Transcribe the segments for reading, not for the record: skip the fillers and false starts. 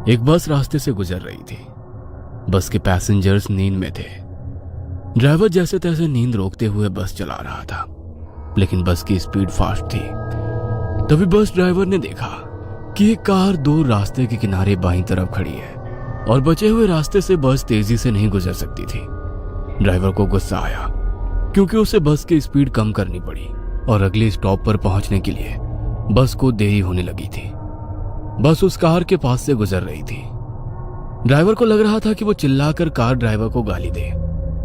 एक बस रास्ते से गुजर रही थी। बस के पैसेंजर्स नींद में थे। ड्राइवर जैसे तैसे नींद रोकते हुए बस चला रहा था, लेकिन बस की स्पीड फास्ट थी। तभी बस ड्राइवर ने देखा कि एक कार दूर रास्ते के किनारे बाईं तरफ खड़ी है और बचे हुए रास्ते से बस तेजी से नहीं गुजर सकती थी। ड्राइवर को गुस्सा आया क्योंकि उसे बस की स्पीड कम करनी पड़ी और अगले स्टॉप पर पहुंचने के लिए बस को देरी होने लगी थी। बस उस कार के पास से गुजर रही थी। ड्राइवर को लग रहा था कि वो चिल्लाकर कार ड्राइवर को गाली दे,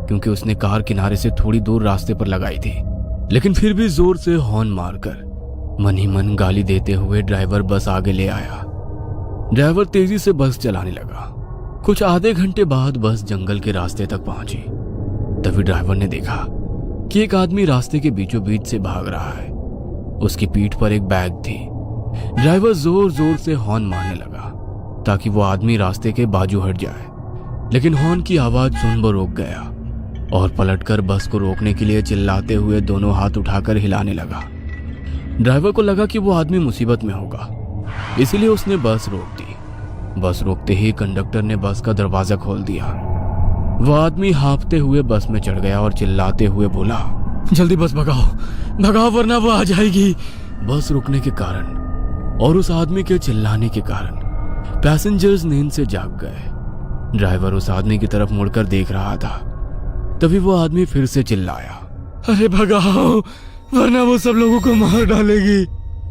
क्योंकि उसने कार किनारे से थोड़ी दूर रास्ते पर लगाई थी, लेकिन फिर भी जोर से हॉर्न मारकर मन ही मन गाली देते हुए ड्राइवर बस आगे ले आया। ड्राइवर तेजी से बस चलाने लगा। कुछ आधे घंटे बाद बस जंगल के रास्ते तक पहुंची। तभी ड्राइवर ने देखा कि एक आदमी रास्ते के बीचों बीच से भाग रहा है। उसकी पीठ पर एक बैग थी। ड्राइवर जोर जोर से हॉर्न मारने लगा ताकि वो आदमी रास्ते के बाजू हट जाए, लेकिन हॉर्न की आवाज सुन वो रुक गया और पलटकर बस को रोकने के लिए चिल्लाते हुए दोनों हाथ उठाकर हिलाने लगा। ड्राइवर को लगा कि वो आदमी मुसीबत में होगा, इसीलिए उसने बस रोक दी। बस रोकते ही कंडक्टर ने बस का दरवाजा खोल दिया। वो आदमी हाँफते हुए बस में चढ़ गया और चिल्लाते हुए बोला, जल्दी बस भगाओ, भगाओ वरना वो आ जाएगी। बस रुकने के कारण और उस आदमी के चिल्लाने के कारण पैसेंजर्स नींद से जाग गए। ड्राइवर उस आदमी की तरफ मुड़कर देख रहा था। तभी वो आदमी फिर से चिल्लाया, अरे भगाओ वरना वो सब लोगों को मार डालेगी।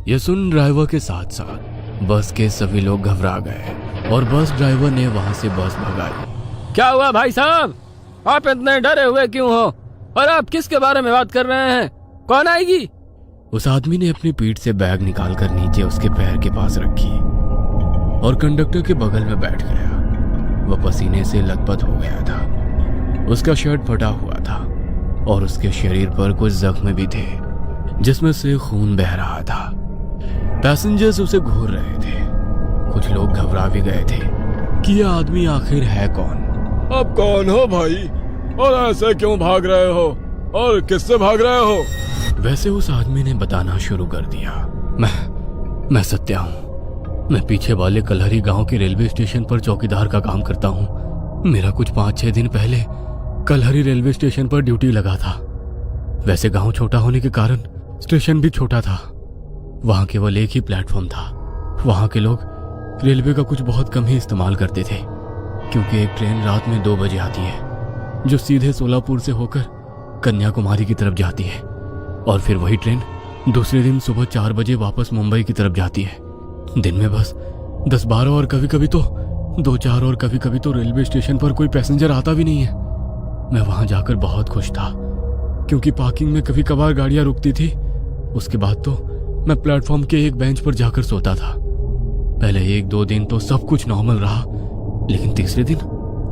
ये सुन ड्राइवर के साथ साथ बस के सभी लोग घबरा गए और बस ड्राइवर ने वहां से बस भगाई। क्या हुआ भाई साहब, आप इतने डरे हुए क्यों हो और आप किसके बारे में बात कर रहे हैं? कौन आएगी? उस आदमी ने अपनी पीठ से बैग निकालकर नीचे उसके पैर के पास रखी और कंडक्टर के बगल में बैठ गया। वह पसीने से लथपथ हो गया था। उसका शर्ट फटा हुआ था और उसके शरीर पर कुछ जख्म भी थे जिसमें से खून बह रहा था। पैसेंजर्स उसे घूर रहे थे। कुछ लोग घबरा भी गए थे कि यह आदमी आखिर है कौन। आप कौन हो भाई, और ऐसे क्यों भाग रहे हो, और किससे भाग रहे हो? वैसे उस आदमी ने बताना शुरू कर दिया, मैं सत्या हूँ। मैं पीछे वाले कलहरी गांव के रेलवे स्टेशन पर चौकीदार का काम करता हूँ। मेरा कुछ 5-6 दिन पहले कलहरी रेलवे स्टेशन पर ड्यूटी लगा था। वैसे गांव छोटा होने के कारण स्टेशन भी छोटा था। वहां केवल एक ही प्लेटफॉर्म था। वहां के लोग रेलवे का कुछ बहुत कम ही इस्तेमाल करते थे, क्योंकि एक ट्रेन रात में 2 बजे आती है जो सीधे सोलापुर से होकर कन्याकुमारी की तरफ जाती है, और फिर वही ट्रेन दूसरे दिन सुबह 4 बजे वापस मुंबई की तरफ जाती है। दिन में बस 10-12 और कभी कभी तो 2-4 और कभी कभी तो रेलवे स्टेशन पर कोई पैसेंजर आता भी नहीं है। मैं वहां जाकर बहुत खुश था, क्योंकि पार्किंग में कभी कभार गाड़ियां रुकती थी। उसके बाद तो मैं प्लेटफॉर्म के एक बेंच पर जाकर सोता था। पहले 1-2 दिन तो सब कुछ नॉर्मल रहा, लेकिन तीसरे दिन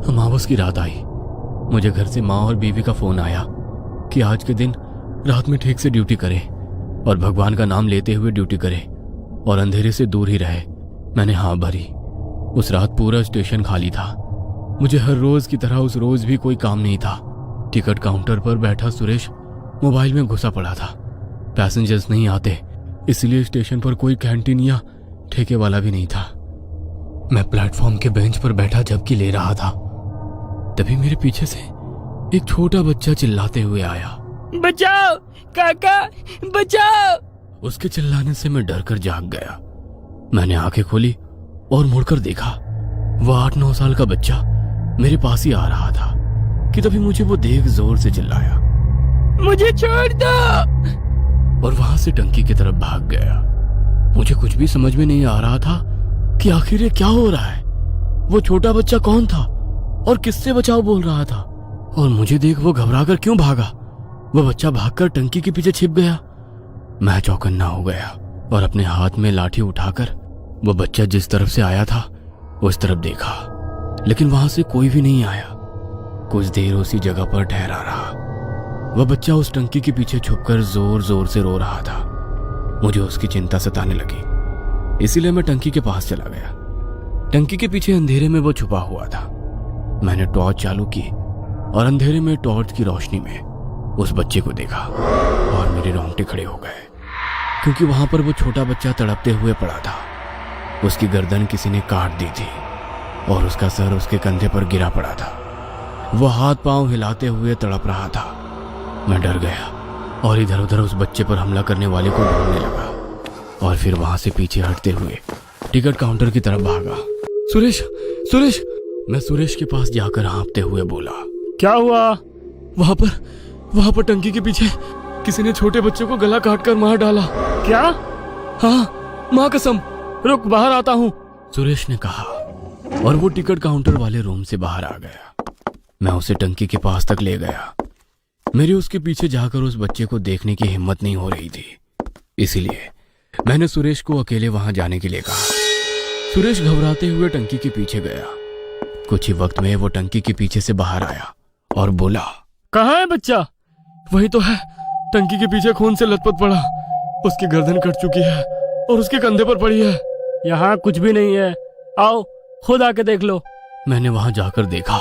अमावस की रात आई। मुझे घर से माँ और बीवी का फोन आया कि आज के दिन रात में ठीक से ड्यूटी करे और भगवान का नाम लेते हुए ड्यूटी करे और अंधेरे से दूर ही रहे। मैंने हाँ भरी। उस रात पूरा स्टेशन खाली था। मुझे हर रोज की तरह उस रोज भी कोई काम नहीं था। टिकट काउंटर पर बैठा सुरेश मोबाइल में घुसा पड़ा था। पैसेंजर्स नहीं आते, इसलिए स्टेशन पर कोई कैंटीन या ठेके वाला भी नहीं था। मैं प्लेटफॉर्म के बेंच पर बैठा झपकी ले रहा था। तभी मेरे पीछे से एक छोटा बच्चा चिल्लाते हुए आया, बचाओ काका, बचाओ। उसके चिल्लाने से मैं डर कर जाग गया। मैंने आंखें खोली और मुड़कर देखा। वह 8-9 साल का बच्चा मेरे पास ही आ रहा था कि तभी मुझे वो देख जोर से चिल्लाया, मुझे छोड़ दो, और वहां से टंकी की तरफ भाग गया। मुझे कुछ भी समझ में नहीं आ रहा था कि आखिर ये क्या हो रहा है। वो छोटा बच्चा कौन था और किससे बचाओ बोल रहा था, और मुझे देख वो घबराकर क्यों भागा। वो बच्चा भागकर टंकी के पीछे छिप गया। मैं चौकन्ना हो गया और अपने हाथ में लाठी उठाकर वो बच्चा जिस तरफ से आया था उस तरफ देखा, लेकिन वहां से कोई भी नहीं आया। कुछ देर उसी जगह पर ठहरा रहा। वह बच्चा उस टंकी के पीछे छुपकर जोर जोर से रो रहा था। मुझे उसकी चिंता सताने लगी, इसीलिए मैं टंकी के पास चला गया। टंकी के पीछे अंधेरे में वो छुपा हुआ था। मैंने टॉर्च चालू की और अंधेरे में टॉर्च की रोशनी में उस बच्चे को देखा और मेरे रोंगटे खड़े हो गए, क्योंकि वहां पर वो छोटा बच्चा तड़पते हुए पड़ा था। उसकी गर्दन किसी ने काट दी थी और उसका सर उसके कंधे पर गिरा पड़ा था। वो हाथ पांव हिलाते हुए तड़प रहा था। मैं डर गया और इधर उधर उस बच्चे पर हमला करने वाले को ढूंढने लगा और फिर वहां से पीछे हटते हुए टिकट काउंटर की तरफ भागा। सुरेश, सुरेश! मैं सुरेश के पास जाकर हाँफते हुए बोला, क्या हुआ? वहां पर टंकी के पीछे किसी ने छोटे बच्चे को गला काट कर मार डाला। क्या? हाँ, माँ कसम। रुक, बाहर आता हूँ। सुरेश ने कहा और वो टिकट काउंटर वाले रूम से बाहर आ गया। मैं उसे टंकी के पास तक ले गया। मेरी उसके पीछे जाकर उस बच्चे को देखने की हिम्मत नहीं हो रही थी, इसीलिए मैंने सुरेश को अकेले वहां जाने के लिए कहा। सुरेश घबराते हुए टंकी के पीछे गया। कुछ ही वक्त में वो टंकी के पीछे से बाहर आया और बोला, कहाँ है बच्चा? वही तो है, टंकी के पीछे खून से लथपथ पड़ा। उसकी गर्दन कट चुकी है और उसके कंधे पर पड़ी है। यहाँ कुछ भी नहीं है, आओ खुद आके देख लो। मैंने वहां जाकर देखा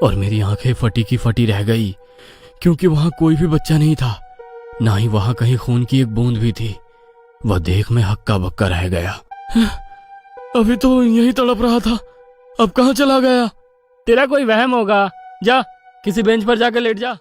और मेरी आंखें फटी की फटी रह गई, क्योंकि वहां कोई भी बच्चा नहीं था, ना ही वहां कहीं खून की एक बूंद भी थी। वह देख में हक्का बक्का रह गया। अभी तो यही तड़प रहा था, अब कहाँ चला गया? तेरा कोई वहम होगा, जा किसी बेंच पर जाकर लेट जा।